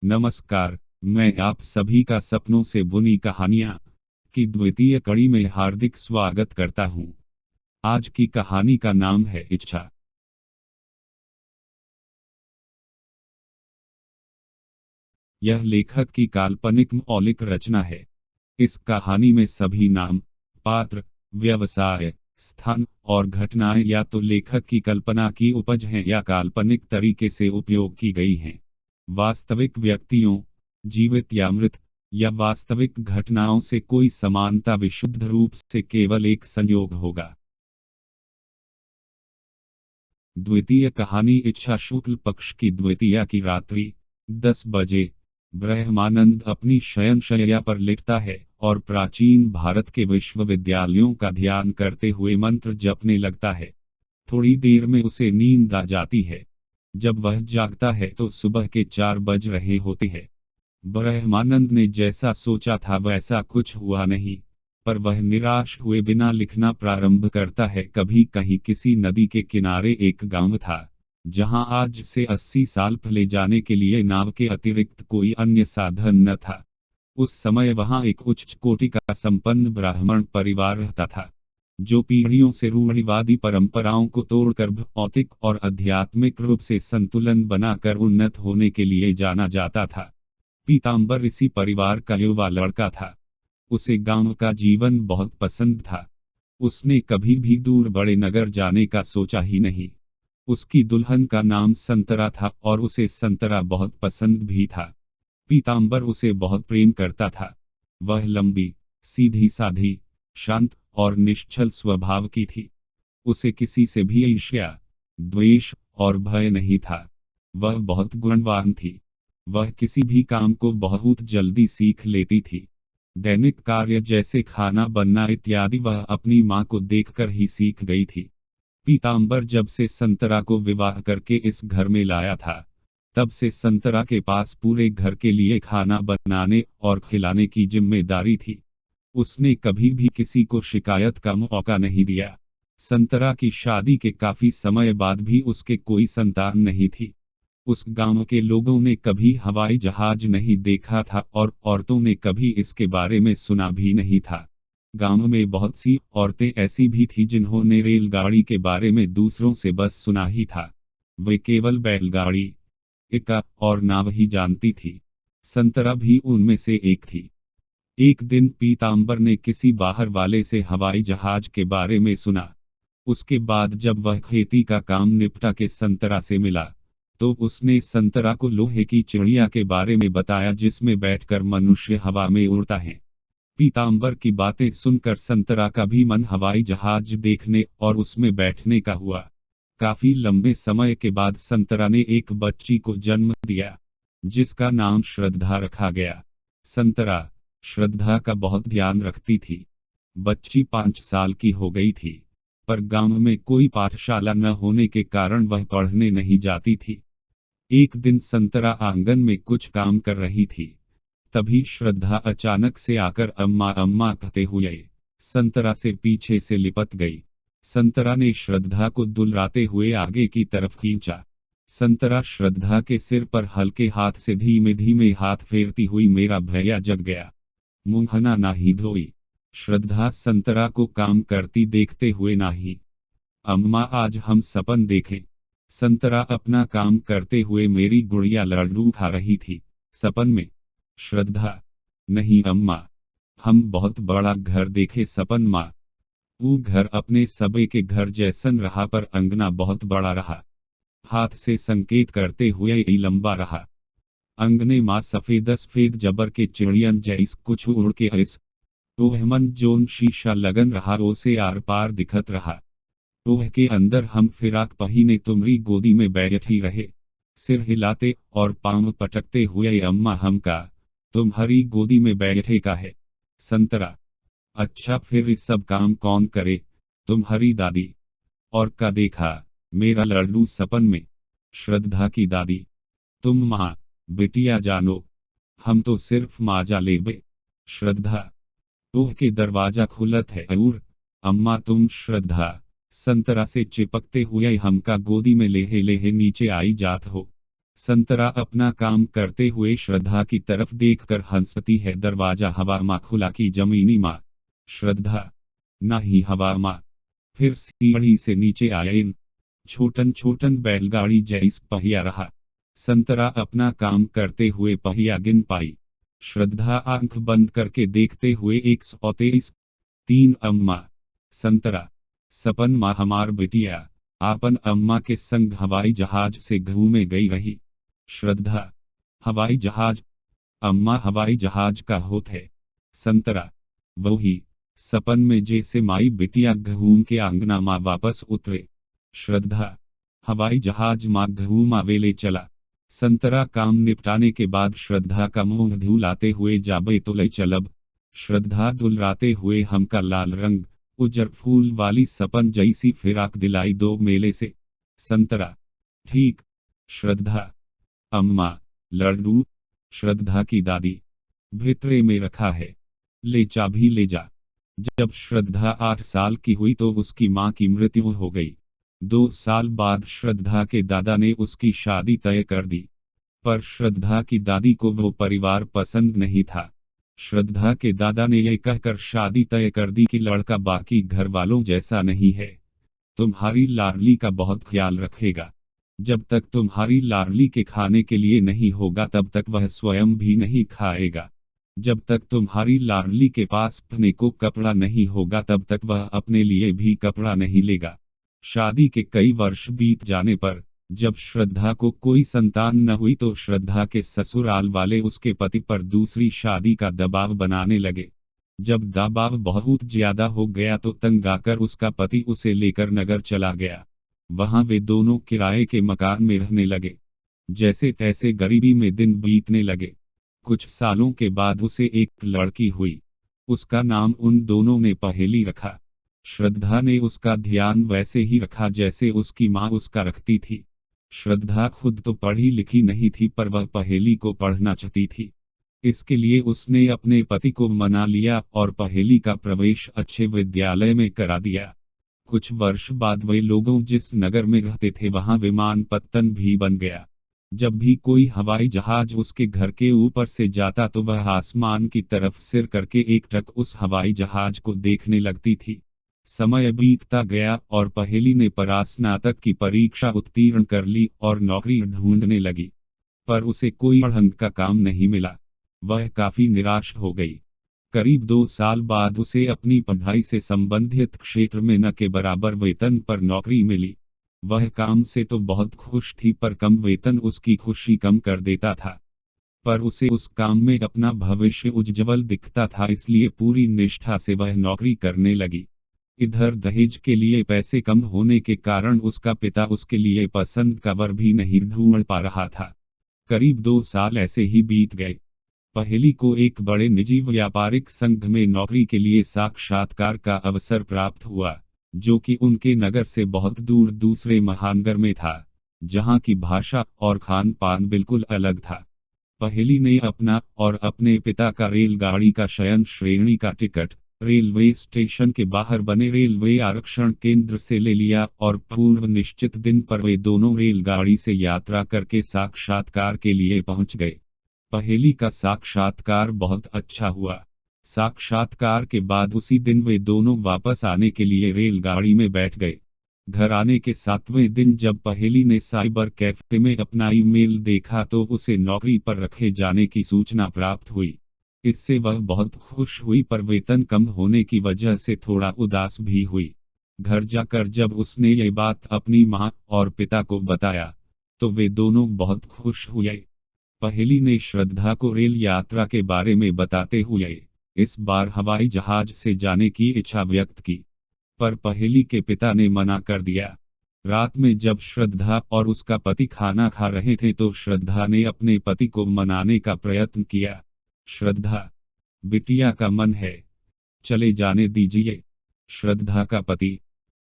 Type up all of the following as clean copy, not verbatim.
नमस्कार, मैं आप सभी का सपनों से बुनी कहानियां की द्वितीय कड़ी में हार्दिक स्वागत करता हूं। आज की कहानी का नाम है इच्छा। यह लेखक की काल्पनिक मौलिक रचना है। इस कहानी में सभी नाम, पात्र, व्यवसाय, स्थान और घटनाएं या तो लेखक की कल्पना की उपज हैं या काल्पनिक तरीके से उपयोग की गई हैं। वास्तविक व्यक्तियों, जीवित या मृत, या वास्तविक घटनाओं से कोई समानता विशुद्ध रूप से केवल एक संयोग होगा। द्वितीय कहानी इच्छा। शुक्ल पक्ष की द्वितीया की रात्रि 10 बजे ब्रह्मानंद अपनी शयनशैया पर लेटता है और प्राचीन भारत के विश्वविद्यालयों का ध्यान करते हुए मंत्र जपने लगता है। थोड़ी देर में उसे नींद आ जाती है। जब वह जागता है तो सुबह के 4 बज रहे होते हैं। ब्रह्मानंद ने जैसा सोचा था वैसा कुछ हुआ नहीं, पर वह निराश हुए बिना लिखना प्रारंभ करता है। कभी कहीं किसी नदी के किनारे एक गांव था, जहां आज से 80 साल पहले जाने के लिए नाव के अतिरिक्त कोई अन्य साधन न था। उस समय वहां एक उच्च कोटि का संपन्न ब्राह्मण परिवार रहता था, जो पीढ़ियों से रूढ़िवादी परंपराओं को तोड़कर भौतिक और आध्यात्मिक रूप से संतुलन बनाकर उन्नत होने के लिए जाना जाता था। पीताम्बर इसी परिवार का युवा लड़का था। उसे गांव का जीवन बहुत पसंद था। उसने कभी भी दूर बड़े नगर जाने का सोचा ही नहीं। उसकी दुल्हन का नाम संतरा था और उसे संतरा बहुत पसंद भी था। पीताम्बर उसे बहुत प्रेम करता था। वह लंबी, सीधी साधी, शांत और निश्चल स्वभाव की थी। उसे किसी से भी ईर्ष्या, द्वेष और भय नहीं था। वह बहुत गुणवान थी। वह किसी भी काम को बहुत जल्दी सीख लेती थी। दैनिक कार्य जैसे खाना बनना इत्यादि वह अपनी माँ को देखकर ही सीख गई थी। पीताम्बर जब से संतरा को विवाह करके इस घर में लाया था, तब से संतरा के पास पूरे घर के लिए खाना बनाने और खिलाने की जिम्मेदारी थी। उसने कभी भी किसी को शिकायत का मौका नहीं दिया। संतरा की शादी के काफी समय बाद भी उसके कोई संतान नहीं थी। उस गांव के लोगों ने कभी हवाई जहाज नहीं देखा था और औरतों ने कभी इसके बारे में सुना भी नहीं था। गांव में बहुत सी औरतें ऐसी भी थी जिन्होंने रेलगाड़ी के बारे में दूसरों से बस सुना ही था। वे केवल बैलगाड़ी, इक्का और नाव ही जानती थी। संतरा भी उनमें से एक थी। एक दिन पीताम्बर ने किसी बाहर वाले से हवाई जहाज के बारे में सुना। उसके बाद जब वह खेती का काम निपटा के संतरा से मिला, तो उसने संतरा को लोहे की चिड़िया के बारे में बताया जिसमें बैठकर मनुष्य हवा में उड़ता है। पीताम्बर की बातें सुनकर संतरा का भी मन हवाई जहाज देखने और उसमें बैठने का हुआ। काफी लंबे समय के बाद संतरा ने एक बच्ची को जन्म दिया, जिसका नाम श्रद्धा रखा गया। संतरा श्रद्धा का बहुत ध्यान रखती थी। बच्ची 5 साल की हो गई थी, पर गांव में कोई पाठशाला न होने के कारण वह पढ़ने नहीं जाती थी। एक दिन संतरा आंगन में कुछ काम कर रही थी। तभी श्रद्धा अचानक से आकर अम्मा अम्मा कहते हुए संतरा से पीछे से लिपट गई। संतरा ने श्रद्धा को दुलराते हुए आगे की तरफ खींचा। संतरा श्रद्धा के सिर पर हल्के हाथ से धीमे धीमे हाथ फेरती हुई मेरा भैया जग गया, मुंहना ना ही धोई। श्रद्धा संतरा को काम करती देखते हुए नाही, अम्मा आज हम सपन देखें। संतरा अपना काम करते हुए मेरी गुड़िया लड्डू खा रही थी। सपन में? श्रद्धा: नहीं अम्मा, हम बहुत बड़ा घर देखे सपन माँ। वो घर अपने सबे के घर जैसन रहा पर अंगना बहुत बड़ा रहा। हाथ से संकेत करते हुए ये लंबा रहा। अंगने माँ सफेद सफेद जबर के चिड़ियन जैस कुछ उड़ के ऐस ओह मन जोन शीशा लगन रहा ओसे आर पार दिखत रहा। ओह के अंदर हम फिराक पहिने तुम्हारी गोदी में बैठी रहे। सिर हिलाते और पांव पटकते हुए अम्मा हम का तुम्हारी गोदी में बैठे का है। संतरा: अच्छा फिर इस सब काम कौन करे? तुम्हारी दादी। और का देखा मेरा लड्डू सपन में? श्रद्धा की दादी: तुम माँ बिटिया जानो, हम तो सिर्फ माजा लेबे। श्रद्धा: ओह के दरवाजा खुलत है और अम्मा तुम श्रद्धा संतरा से चिपकते हुए हमका गोदी में लेहे लेहे नीचे आई जात हो। संतरा अपना काम करते हुए श्रद्धा की तरफ देखकर हंसती है। दरवाजा हवा माँ खुला की जमीनी माँ। श्रद्धा, ना ही हवा माँ। फिर सीढ़ी से नीचे आए इन छोटन छोटन बैलगाड़ी जैस पहिया रहा। संतरा अपना काम करते हुए पहिया गिन पाई। श्रद्धा आंख बंद करके देखते हुए 123। 3 अम्मा। संतरा, सपन माँ हमार बिटिया आपन अम्मा के संग हवाई जहाज से घूमे गई रही। श्रद्धा, हवाई जहाज? अम्मा हवाई जहाज का होत है। संतरा, वही सपन में जैसे माई बिटिया घूम के आंगना माँ वापस उतरे। श्रद्धा, हवाई जहाज माँ घूमा वेले चला। संतरा काम निपटाने के बाद श्रद्धा का मुंह धुलाते हुए जाबे तो ले चलब। श्रद्धा दुलराते हुए हमका लाल रंग उजर फूल वाली सपन जैसी फिराक दिलाई दो मेले से। संतरा, ठीक। श्रद्धा, अम्मा, लड्डू? श्रद्धा की दादी, भितरे में रखा है, ले चाबी ले जा। जब श्रद्धा 8 साल की हुई तो उसकी मां की मृत्यु हो गई। 2 साल बाद श्रद्धा के दादा ने उसकी शादी तय कर दी, पर श्रद्धा की दादी को वो परिवार पसंद नहीं था। श्रद्धा के दादा ने यह कहकर शादी तय कर दी कि लड़का बाकी घर वालों जैसा नहीं है, तुम्हारी लाडली का बहुत ख्याल रखेगा। जब तक तुम्हारी लाडली के खाने के लिए नहीं होगा तब तक वह स्वयं भी नहीं खाएगा। जब तक तुम्हारी लाडली के पास पहनने को कपड़ा नहीं होगा तब तक वह अपने लिए भी कपड़ा नहीं लेगा। शादी के कई वर्ष बीत जाने पर जब श्रद्धा को कोई संतान न हुई तो श्रद्धा के ससुराल वाले उसके पति पर दूसरी शादी का दबाव बनाने लगे। जब दबाव बहुत ज्यादा हो गया तो तंग आकर उसका पति उसे लेकर नगर चला गया। वहां वे दोनों किराए के मकान में रहने लगे। जैसे तैसे गरीबी में दिन बीतने लगे। कुछ सालों के बाद उसे एक लड़की हुई। उसका नाम उन दोनों ने पहेली रखा। श्रद्धा ने उसका ध्यान वैसे ही रखा जैसे उसकी माँ उसका रखती थी। श्रद्धा खुद तो पढ़ी लिखी नहीं थी पर वह पहेली को पढ़ना चाहती थी। इसके लिए उसने अपने पति को मना लिया और पहेली का प्रवेश अच्छे विद्यालय में करा दिया। कुछ वर्ष बाद वे लोगों जिस नगर में रहते थे वहां विमानपत्तन भी बन गया। जब भी कोई हवाई जहाज उसके घर के ऊपर से जाता तो वह आसमान की तरफ सिर करके एकटक उस हवाई जहाज को देखने लगती थी। समय बीतता गया और पहेली ने स्नातक की परीक्षा उत्तीर्ण कर ली और नौकरी ढूंढने लगी, पर उसे कोई ढंग का काम नहीं मिला। वह काफी निराश हो गई। करीब 2 साल बाद उसे अपनी पढ़ाई से संबंधित क्षेत्र में न के बराबर वेतन पर नौकरी मिली। वह काम से तो बहुत खुश थी पर कम वेतन उसकी खुशी कम कर देता था। पर उसे उस काम में अपना भविष्य उज्ज्वल दिखता था, इसलिए पूरी निष्ठा से वह नौकरी करने लगी। इधर दहेज के लिए पैसे कम होने के कारण उसका पिता उसके लिए पसंद का वर भी नहीं ढूंढ पा रहा था। करीब 2 साल ऐसे ही बीत गए। पहेली को एक बड़े निजी व्यापारिक संघ में नौकरी के लिए साक्षात्कार का अवसर प्राप्त हुआ, जो कि उनके नगर से बहुत दूर दूसरे महानगर में था, जहां की भाषा और खान पान बिल्कुल अलग था। पहेली ने अपना और अपने पिता का रेलगाड़ी का शयन श्रेणी का टिकट रेलवे स्टेशन के बाहर बने रेलवे आरक्षण केंद्र से ले लिया और पूर्व निश्चित दिन पर वे दोनों रेलगाड़ी से यात्रा करके साक्षात्कार के लिए पहुंच गए। पहेली का साक्षात्कार बहुत अच्छा हुआ। साक्षात्कार के बाद उसी दिन वे दोनों वापस आने के लिए रेलगाड़ी में बैठ गए। घर आने के 7वें दिन जब पहेली ने साइबर कैफे में अपना ईमेल देखा तो उसे नौकरी पर रखे जाने की सूचना प्राप्त हुई। इससे वह बहुत खुश हुई पर वेतन कम होने की वजह से थोड़ा उदास भी हुई। घर जाकर जब उसने ये बात अपनी मां और पिता को बताया तो वे दोनों बहुत खुश हुए। पहेली ने श्रद्धा को रेल यात्रा के बारे में बताते हुए इस बार हवाई जहाज से जाने की इच्छा व्यक्त की, पर पहेली के पिता ने मना कर दिया। रात में जब श्रद्धा और उसका पति खाना खा रहे थे तो श्रद्धा ने अपने पति को मनाने का प्रयत्न किया। श्रद्धा, बिटिया का मन है, चले जाने दीजिए। श्रद्धा का पति,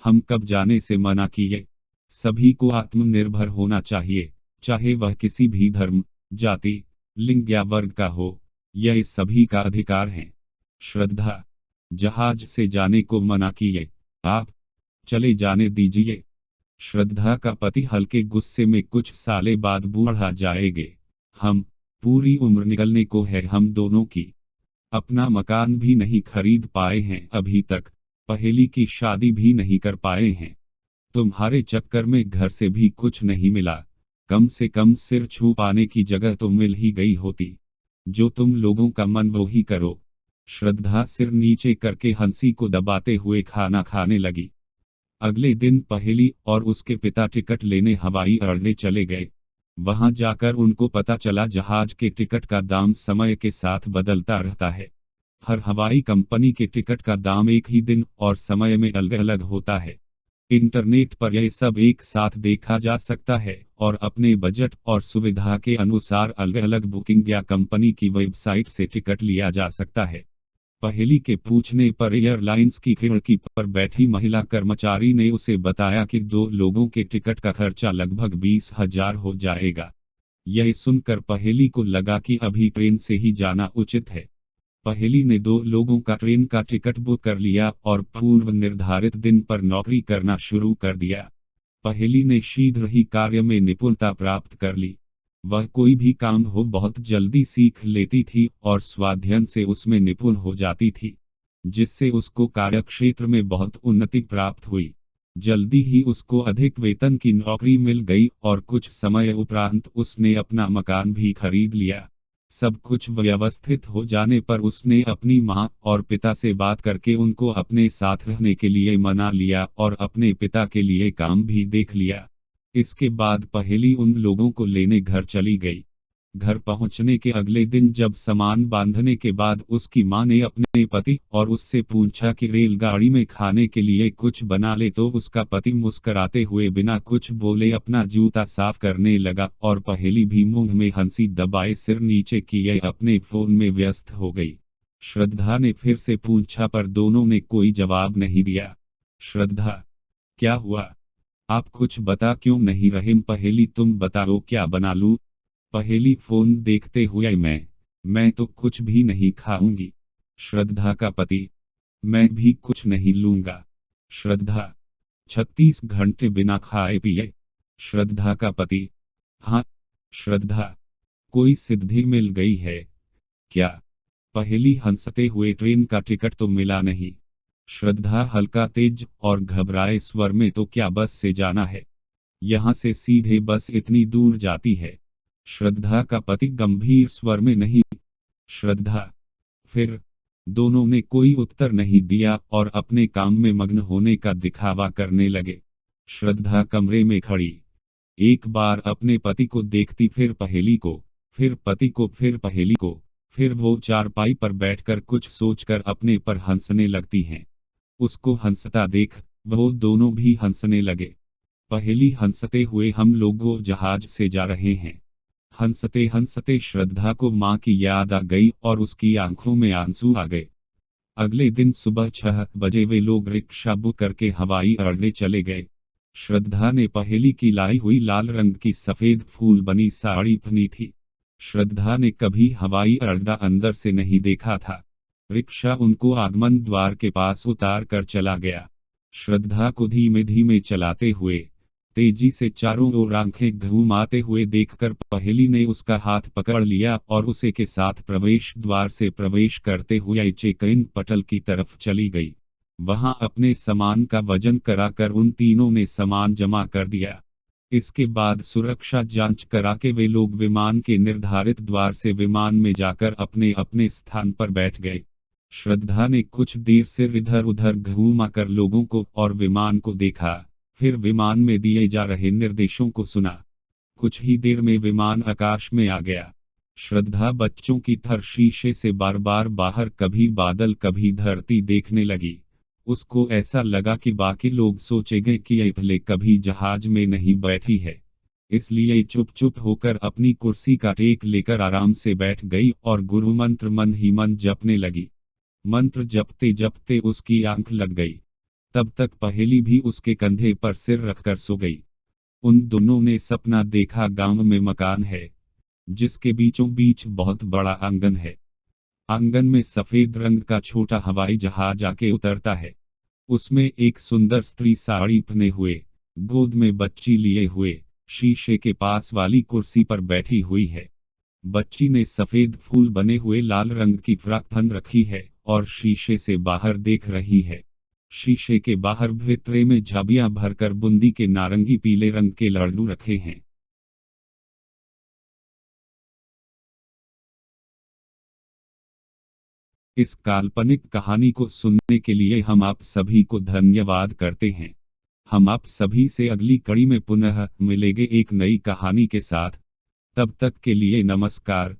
हम कब जाने से मना किए? सभी को आत्मनिर्भर होना चाहिए, चाहे वह किसी भी धर्म, जाति, लिंग या वर्ग का हो, यह सभी का अधिकार है। श्रद्धा, जहाज से जाने को मना किए, आप चले जाने दीजिए। श्रद्धा का पति हल्के गुस्से में कुछ साले बाद बूढ़ा जाएंगे। हम पूरी उम्र निकलने को है हम दोनों की। अपना मकान भी नहीं खरीद पाए हैं अभी तक। पहेली की शादी भी नहीं कर पाए हैं। तुम्हारे चक्कर में घर से भी कुछ नहीं मिला। कम से कम सिर छुपाने की जगह तो मिल ही गई होती। जो तुम लोगों का मन वो ही करो। श्रद्धा सिर नीचे करके हंसी को दबाते हुए खाना खाने लगी। अगले दिन पहेली और उसके पिता टिकट लेने हवाई अड्डे चले गए। वहां जाकर उनको पता चला जहाज के टिकट का दाम समय के साथ बदलता रहता है। हर हवाई कंपनी के टिकट का दाम एक ही दिन और समय में अलग अलग होता है। इंटरनेट पर यह सब एक साथ देखा जा सकता है और अपने बजट और सुविधा के अनुसार अलग अलग बुकिंग या कंपनी की वेबसाइट से टिकट लिया जा सकता है। पहेली के पूछने पर एयरलाइंस की खिड़की पर बैठी महिला कर्मचारी ने उसे बताया कि 2 लोगों के टिकट का खर्चा लगभग 20,000 हो जाएगा। यह सुनकर पहेली को लगा कि अभी ट्रेन से ही जाना उचित है। पहेली ने 2 लोगों का ट्रेन का टिकट बुक कर लिया और पूर्व निर्धारित दिन पर नौकरी करना शुरू कर दिया। पहेली ने शीघ्र ही कार्य में निपुणता प्राप्त कर ली। वह कोई भी काम हो बहुत जल्दी सीख लेती थी और स्वाध्ययन से उसमें निपुण हो जाती थी, जिससे उसको कार्यक्षेत्र में बहुत उन्नति प्राप्त हुई। जल्दी ही उसको अधिक वेतन की नौकरी मिल गई और कुछ समय उपरांत उसने अपना मकान भी खरीद लिया। सब कुछ व्यवस्थित हो जाने पर उसने अपनी मां और पिता से बात करके उनको अपने साथ रहने के लिए मना लिया और अपने पिता के लिए काम भी देख लिया। इसके बाद पहेली उन लोगों को लेने घर चली गई। घर पहुंचने के अगले दिन जब सामान बांधने के बाद उसकी मां ने अपने पति और उससे पूछा कि रेलगाड़ी में खाने के लिए कुछ बना ले, तो उसका पति मुस्कुराते हुए बिना कुछ बोले अपना जूता साफ करने लगा और पहेली भी मुंह में हंसी दबाए सिर नीचे किए अपने फोन में व्यस्त हो गई। श्रद्धा ने फिर से पूछा पर दोनों ने कोई जवाब नहीं दिया। श्रद्धा, क्या हुआ? आप कुछ बता क्यों नहीं रहे? पहेली, तुम बताओ क्या बना लूं? पहेली फोन देखते हुए मैं तो कुछ भी नहीं खाऊंगी। श्रद्धा का पति, मैं भी कुछ नहीं लूंगा। श्रद्धा, 36 घंटे बिना खाए पिए। श्रद्धा का पति, हाँ। श्रद्धा, कोई सिद्धि मिल गई है क्या? पहेली हंसते हुए, ट्रेन का टिकट तो मिला नहीं। श्रद्धा हल्का तेज और घबराए स्वर में, तो क्या बस से जाना है? यहां से सीधे बस इतनी दूर जाती है। श्रद्धा का पति गंभीर स्वर में, नहीं। श्रद्धा, फिर? दोनों ने कोई उत्तर नहीं दिया और अपने काम में मग्न होने का दिखावा करने लगे। श्रद्धा कमरे में खड़ी एक बार अपने पति को देखती, फिर पहेली को, फिर पति को, फिर पहेली को, फिर वो चारपाई पर बैठकर कुछ सोचकर अपने पर हंसने लगती हैं। उसको हंसता देख वो दोनों भी हंसने लगे। पहेली हंसते हुए, हम लोग जहाज से जा रहे हैं। हंसते हंसते श्रद्धा को मां की याद आ गई और उसकी आंखों में आंसू आ गए। अगले दिन सुबह 6 बजे वे लोग रिक्शा बुक करके हवाई अड्डे चले गए। श्रद्धा ने पहेली की लाई हुई लाल रंग की सफेद फूल बनी साड़ी पहनी थी। श्रद्धा ने कभी हवाई अड्डा अंदर से नहीं देखा था। रिक्शा उनको आगमन द्वार के पास उतार कर चला गया। श्रद्धा को धीमे धीमे चलाते हुए, तेजी से चारों ओर आंखें घुमाते हुए देखकर पहेली ने उसका हाथ पकड़ लिया और उसे के साथ प्रवेश द्वार से प्रवेश करते हुए चेक इन पटल की तरफ चली गई। वहां अपने सामान का वजन कराकर उन तीनों ने सामान जमा कर दिया। इसके बाद सुरक्षा जांच करा के वे लोग विमान के निर्धारित द्वार से विमान में जाकर अपने अपने स्थान पर बैठ गए। श्रद्धा ने कुछ देर से इधर उधर घूमाकर लोगों को और विमान को देखा, फिर विमान में दिए जा रहे निर्देशों को सुना। कुछ ही देर में विमान आकाश में आ गया। श्रद्धा बच्चों की तरह शीशे से बार बार बाहर कभी बादल कभी धरती देखने लगी। उसको ऐसा लगा कि बाकी लोग सोचेंगे कि ये पहले कभी जहाज में नहीं बैठी है, इसलिए चुप चुप होकर अपनी कुर्सी का टेक लेकर आराम से बैठ गई और गुरु मंत्र मन ही मन जपने लगी। मंत्र जपते जपते उसकी आंख लग गई। तब तक पहेली भी उसके कंधे पर सिर रखकर सो गई। उन दोनों ने सपना देखा, गांव में मकान है जिसके बीचों बीच बहुत बड़ा आंगन है। आंगन में सफेद रंग का छोटा हवाई जहाज आके उतरता है। उसमें एक सुंदर स्त्री साड़ी पहने हुए गोद में बच्ची लिए हुए शीशे के पास वाली कुर्सी पर बैठी हुई है। बच्ची ने सफेद फूल बने हुए लाल रंग की फ्रॉक पहन रखी है और शीशे से बाहर देख रही है। शीशे के बाहर भित्रे में झाबियां भरकर बूंदी के नारंगी पीले रंग के लड्डू रखे हैं। इस काल्पनिक कहानी को सुनने के लिए हम आप सभी को धन्यवाद करते हैं। हम आप सभी से अगली कड़ी में पुनः मिलेंगे एक नई कहानी के साथ। तब तक के लिए नमस्कार।